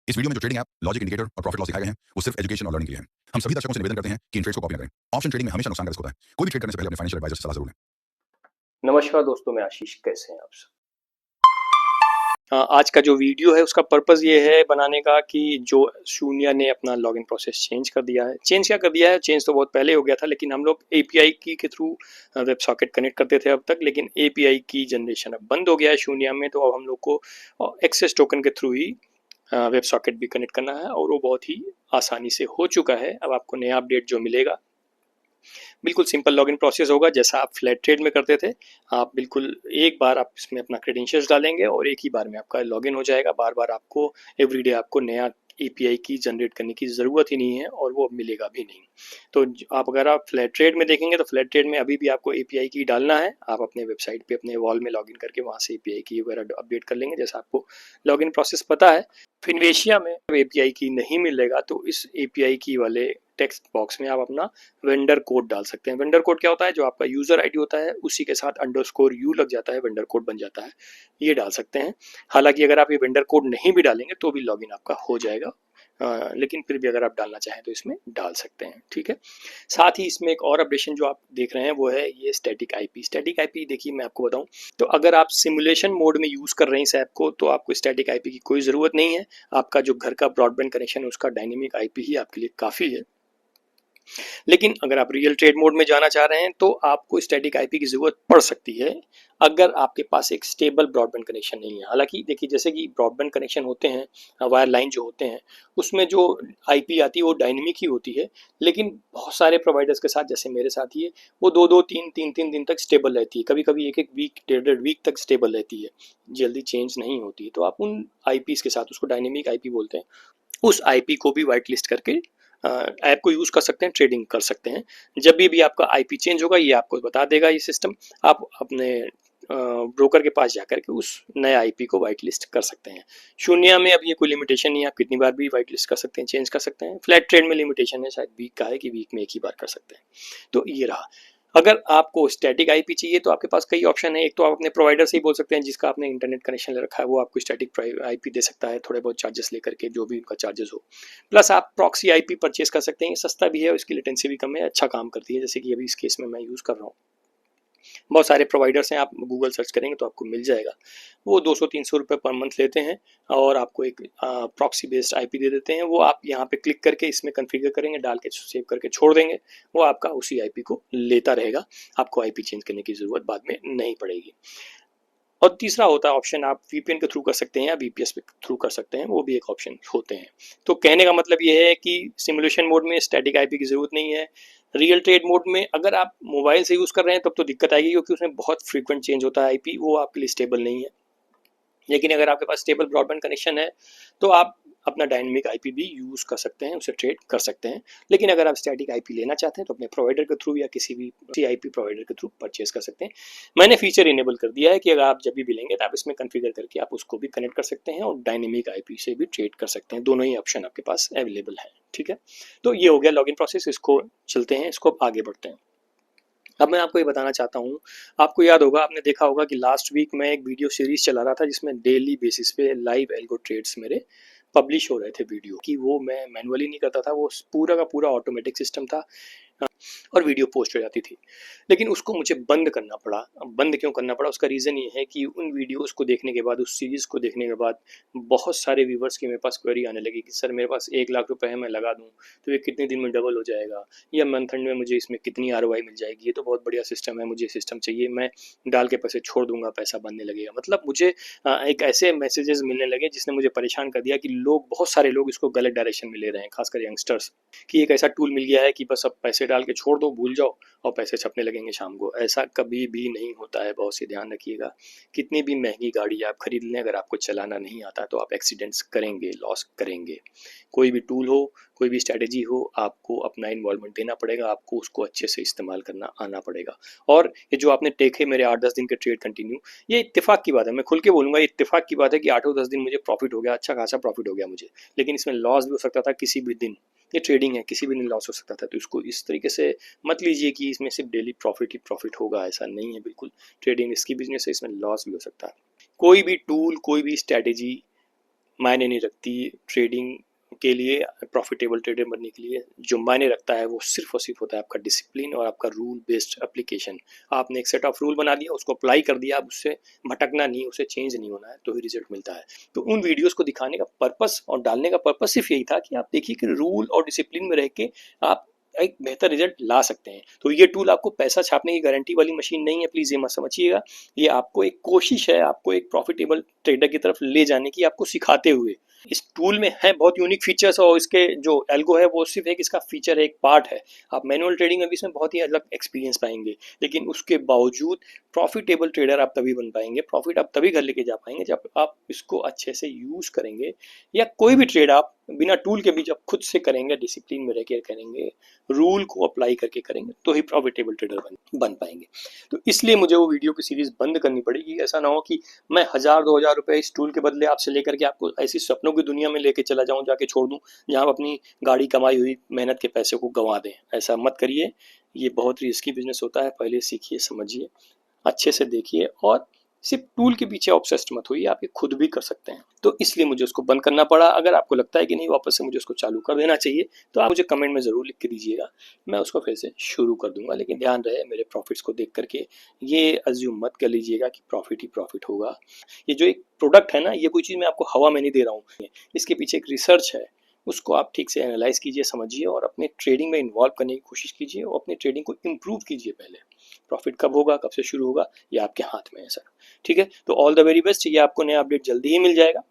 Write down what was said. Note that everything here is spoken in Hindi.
इस वीडियो में जो ट्रेडिंग ऐप, लॉजिक इंडिकेटर और प्रॉफिट लॉस दिखाए गए हैं, वो सिर्फ एजुकेशन और लर्निंग के लिए हैं। हम सभी दर्शकों से निवेदन करते हैं कि इन ट्रेड्स को कॉपी न करें। ऑप्शन ट्रेडिंग में हमेशा नुकसान का रिस्क होता है। कोई भी ट्रेड करने से पहले अपने फाइनेंशियल एडवाइजर से सलाह जरूर लें। नमस्कार दोस्तों, मैं आशीष। कैसे हैं आप सब? आज का जो वीडियो है उसका पर्पस ये है बनाने का कि जो शून्य ने अपना लॉगिन प्रोसेस चेंज कर दिया है। चेंज क्या कर दिया है? चेंज तो बहुत पहले हो गया था, लेकिन हम लोग एपीआई की के थ्रू वेब सॉकेट कनेक्ट करते थे अब तक, लेकिन एपीआई की जनरेशन अब बंद हो गया है शून्य में। तो अब हम लोग को एक्सेस टोकन के थ्रू ही वेब सॉकेट भी कनेक्ट करना है, और वो बहुत ही आसानी से हो चुका है। अब आपको नया अपडेट जो मिलेगा बिल्कुल सिंपल लॉगिन प्रोसेस होगा, जैसा आप फ्लैट ट्रेड में करते थे। आप बिल्कुल एक बार आप इसमें अपना क्रेडेंशियल्स डालेंगे और एक ही बार में आपका लॉगिन हो जाएगा। बार बार आपको एवरीडे आपको नया एपीआई की जनरेट करने की ज़रूरत ही नहीं है, और वो मिलेगा भी नहीं। तो आप अगर आप फ्लैट ट्रेड में देखेंगे तो फ्लैट ट्रेड में अभी भी आपको एपीआई की डालना है। आप अपने वेबसाइट पे अपने वॉल में लॉगिन करके वहाँ से एपीआई की वगैरह अपडेट कर लेंगे, जैसा आपको लॉगिन प्रोसेस पता है। फिनवेशिया में एपीआई की नहीं मिलेगा तो इस एपीआई की वाले टेक्स्ट बॉक्स में आप अपना वेंडर कोड डाल सकते हैं। वेंडर कोड क्या होता है? जो आपका यूजर आईडी होता है उसी के साथ अंडरस्कोर यू लग जाता है, वेंडर कोड बन जाता है। ये डाल सकते हैं। हालांकि अगर आप ये वेंडर कोड नहीं भी डालेंगे तो भी लॉगिन आपका हो जाएगा, लेकिन फिर भी अगर आप डालना चाहें तो इसमें डाल सकते हैं। ठीक है। साथ ही इसमें एक और अपडेशन जो आप देख रहे हैं वो है ये स्टैटिक आईपी। स्टैटिक आईपी देखिए, मैं आपको बताऊं तो अगर आप सिमुलेशन मोड में यूज कर रहे हैं इस ऐप को तो आपको स्टैटिक आईपी की कोई जरूरत नहीं है। आपका जो घर का ब्रॉडबैंड कनेक्शन है उसका डायनेमिक आईपी ही आपके लिए काफी है। लेकिन अगर आप रियल ट्रेड मोड में जाना चाह रहे हैं तो आपको स्टैटिक आईपी की जरूरत पड़ सकती है अगर आपके पास एक स्टेबल ब्रॉडबैंड कनेक्शन नहीं है। हालांकि देखिए, जैसे कि ब्रॉडबैंड कनेक्शन होते हैं, वायर लाइन जो होते हैं, उसमें जो आईपी आती है वो डायनेमिक ही होती है। लेकिन बहुत सारे प्रोवाइडर्स के साथ, जैसे मेरे साथ ही है, वो दो दो तीन तीन तीन दिन तक स्टेबल रहती है। कभी कभी एक एक वीक, डेढ़ वीक तक स्टेबल रहती है, जल्दी चेंज नहीं होती। तो आप उन आईपीस के साथ, उसको डायनेमिक आईपी बोलते हैं, उस आईपी को भी वाइट लिस्ट करके ऐप को यूज कर सकते हैं, ट्रेडिंग कर सकते हैं। जब भी आपका आईपी चेंज होगा ये आपको बता देगा ये सिस्टम। आप अपने ब्रोकर के पास जाकर के उस नए आईपी को वाइट लिस्ट कर सकते हैं। शून्य में अब ये कोई लिमिटेशन नहीं है, आप कितनी बार भी वाइट लिस्ट कर सकते हैं, चेंज कर सकते हैं। फ्लैट ट्रेड में लिमिटेशन है, शायद वीक का है कि वीक में एक ही बार कर सकते हैं। तो ये रहा। अगर आपको स्टैटिक आईपी चाहिए तो आपके पास कई ऑप्शन है। एक तो आप अपने प्रोवाइडर से ही बोल सकते हैं, जिसका आपने इंटरनेट कनेक्शन ले रखा है, वो आपको स्टैटिक आईपी दे सकता है, थोड़े बहुत चार्जेस लेकर के, जो भी उनका चार्जेस हो। प्लस आप प्रॉक्सी आईपी परचेस कर सकते हैं, ये सस्ता भी है और इसकी लेटेंसी भी कम है, अच्छा काम करती है। जैसे कि अभी इस केस में मैं यूज़ कर रहा हूँ। बहुत सारे प्रोवाइडर्स हैं, आप गूगल सर्च करेंगे तो आपको मिल जाएगा। वो 200-300 रुपये पर मंथ लेते हैं और आपको एक प्रॉक्सी बेस्ड आईपी दे देते हैं। वो आप यहाँ पे क्लिक करके इसमें कॉन्फ़िगर करेंगे, डाल के सेव करके छोड़ देंगे, वो आपका उसी आईपी को लेता रहेगा। आपको आईपी चेंज करने की ज़रूरत बाद में नहीं पड़ेगी। और तीसरा होता है ऑप्शन, आप वीपीएन के थ्रू कर सकते हैं या वीपीएस के थ्रू कर सकते हैं, वो भी एक ऑप्शन होते हैं। तो कहने का मतलब ये है कि सिमुलेशन मोड में स्टैटिक आईपी की जरूरत नहीं है। रियल ट्रेड मोड में अगर आप मोबाइल से यूज़ कर रहे हैं तब तो दिक्कत आएगी, क्योंकि उसमें बहुत फ्रीक्वेंट चेंज होता है आईपी, वो आपके लिए स्टेबल नहीं है। लेकिन अगर आपके पास स्टेबल ब्रॉडबैंड कनेक्शन है तो आप अपना डायनेमिक आईपी भी यूज़ कर सकते हैं, उसे ट्रेड कर सकते हैं। लेकिन अगर आप स्टैटिक आईपी लेना चाहते हैं तो अपने प्रोवाइडर के थ्रू या किसी भी आईपी प्रोवाइडर के थ्रू परचेस कर सकते हैं। मैंने फीचर इनेबल कर दिया है कि अगर आप जब भी लेंगे तो आप इसमें कॉन्फ़िगर करके आप उसको भी कनेक्ट कर सकते हैं और डायनेमिक आईपी से भी ट्रेड कर सकते हैं। दोनों ही ऑप्शन आपके पास अवेलेबल है। ठीक है। तो ये हो गया लॉगिन प्रोसेस। इसको चलते हैं, इसको आगे बढ़ते हैं। अब मैं आपको ये बताना चाहता हूँ, आपको याद होगा, आपने देखा होगा कि लास्ट वीक मैं एक वीडियो सीरीज चला रहा था जिसमें डेली बेसिस पे लाइव एल्गो ट्रेड्स मेरे पब्लिश हो रहे थे वीडियो कि वो मैं मैनुअली नहीं करता था, वो पूरा का पूरा ऑटोमेटिक सिस्टम था और वीडियो पोस्ट हो जाती थी। लेकिन उसको मुझे बंद करना पड़ा। अब बंद क्यों करना पड़ा? उसका रीज़न ये है कि उन वीडियोस को देखने के बाद, उस सीरीज़ को देखने के बाद बहुत सारे व्यूवर्स की मेरे पास क्वेरी आने लगी कि सर मेरे पास 1 लाख रुपए है, मैं लगा दूं तो ये कितने दिन में डबल हो जाएगा, या मंथ एंड में मुझे इसमें कितनी आरओआई मिल जाएगी, ये तो बहुत बढ़िया सिस्टम है, मुझे सिस्टम चाहिए, मैं डाल के पैसे छोड़ दूंगा, पैसा बनने लगेगा। मतलब मुझे एक ऐसे मैसेजेस मिलने लगे जिसने मुझे परेशान कर दिया कि लोग, बहुत सारे लोग इसको गलत डायरेक्शन में ले रहे हैं, खासकर यंगस्टर्स, कि एक ऐसा टूल मिल गया है कि बस अब पैसे डाल के छोड़ दो, भूल जाओ और पैसे छपने लगेंगे शाम को। ऐसा कभी भी नहीं होता है, बहुत से ध्यान रखिएगा। कितनी भी महंगी गाड़ी आप खरीद लें, अगर आपको चलाना नहीं आता तो आप एक्सीडेंट्स करेंगे, लॉस करेंगे। कोई भी टूल हो, कोई भी स्ट्रैटेजी हो, आपको अपना इन्वॉल्वमेंट देना पड़ेगा, आपको उसको अच्छे से इस्तेमाल करना आना पड़ेगा। और ये जो आपने टेके मेरे 8-10 दिन के ट्रेड कंटिन्यू, ये इत्तेफाक की बात है, मैं खुल के बोलूँगा, ये इत्तेफाक की बात है कि 8-10 दिन मुझे प्रॉफिट हो गया, अच्छा खासा प्रॉफिट हो गया मुझे। लेकिन इसमें लॉस भी हो सकता था किसी भी दिन, ये ट्रेडिंग है, किसी भी दिन लॉस हो सकता था। तो इसको इस तरीके से मत लीजिए कि इसमें सिर्फ डेली प्रॉफिट ही प्रॉफिट होगा, ऐसा नहीं है बिल्कुल। ट्रेडिंग रिस्की बिजनेस है, इसमें लॉस भी हो सकता है। कोई भी टूल, कोई भी स्ट्रैटेजी मायने नहीं रखती ट्रेडिंग के लिए, प्रॉफिटेबल ट्रेडर बनने के लिए। जो मायने रखता है वो सिर्फ और सिर्फ होता है आपका डिसिप्लिन और आपका रूल बेस्ड एप्लीकेशन। आपने एक सेट ऑफ रूल बना दिया, उसको अप्लाई कर दिया, अब उससे भटकना नहीं, उसे चेंज नहीं होना है, तो ही रिजल्ट मिलता है। तो उन वीडियोस को दिखाने का पर्पस और डालने का पर्पस सिर्फ यही था कि आप देखिए कि रूल और डिसिप्लिन में रह के आप एक बेहतर रिजल्ट ला सकते हैं। तो ये टूल आपको पैसा छापने की गारंटी वाली मशीन नहीं है, प्लीज ये मत समझिएगा। ये आपको एक कोशिश है, आपको एक प्रॉफिटेबल ट्रेडर की तरफ ले जाने की, आपको सिखाते हुए। इस टूल में है बहुत यूनिक फीचर्स और इसके जो एल्गो है वो सिर्फ एक इसका फीचर है, एक पार्ट है। आप मैनुअल ट्रेडिंग में भी इसमें बहुत ही अलग एक्सपीरियंस पाएंगे, लेकिन उसके बावजूद प्रॉफिटेबल ट्रेडर आप तभी बन पाएंगे, प्रॉफिट आप तभी घर लेके जा पाएंगे जब आप इसको अच्छे से यूज करेंगे। या कोई भी ट्रेड आप बिना टूल के भी जब खुद से करेंगे, डिसिप्लिन में रहकर करेंगे, रूल को अप्लाई करके करेंगे, तो ही प्रॉफिटेबल ट्रेडर बन पाएंगे। तो इसलिए मुझे वो वीडियो की सीरीज बंद करनी पड़ेगी। ऐसा ना हो कि मैं 1000-2000 रुपए इस टूल के बदले आपसे लेकर के आपको ऐसी सपनों की दुनिया में लेके चला जाऊं, जाके छोड़ दूं जहां आप अपनी गाड़ी कमाई हुई मेहनत के पैसे को गंवा दें। ऐसा मत करिए, ये बहुत रिस्की बिजनेस होता है। पहले सीखिए, समझिए, अच्छे से देखिए और सिर्फ टूल के पीछे ऑब्सेस्ड मत होइए, आप ये खुद भी कर सकते हैं। तो इसलिए मुझे उसको बंद करना पड़ा। अगर आपको लगता है कि नहीं वापस से मुझे उसको चालू कर देना चाहिए, तो आप मुझे कमेंट में ज़रूर लिख के दीजिएगा, मैं उसको फिर से शुरू कर दूंगा। लेकिन ध्यान रहे, मेरे प्रॉफिट्स को देख करके ये अज्यूम मत कर लीजिएगा कि प्रॉफिट ही प्रॉफिट होगा। ये जो एक प्रोडक्ट है ना, ये कोई चीज़ मैं आपको हवा में नहीं दे रहा हूँ, इसके पीछे एक रिसर्च है। उसको आप ठीक से एनालाइज कीजिए, समझिए और अपने ट्रेडिंग में इन्वॉल्व करने की कोशिश कीजिए और अपनी ट्रेडिंग को इम्प्रूव कीजिए। पहले प्रॉफिट कब होगा, कब से शुरू होगा, ये आपके हाथ में है सर। ठीक है, तो ऑल द वेरी बेस्ट। ये आपको नया अपडेट जल्दी ही मिल जाएगा।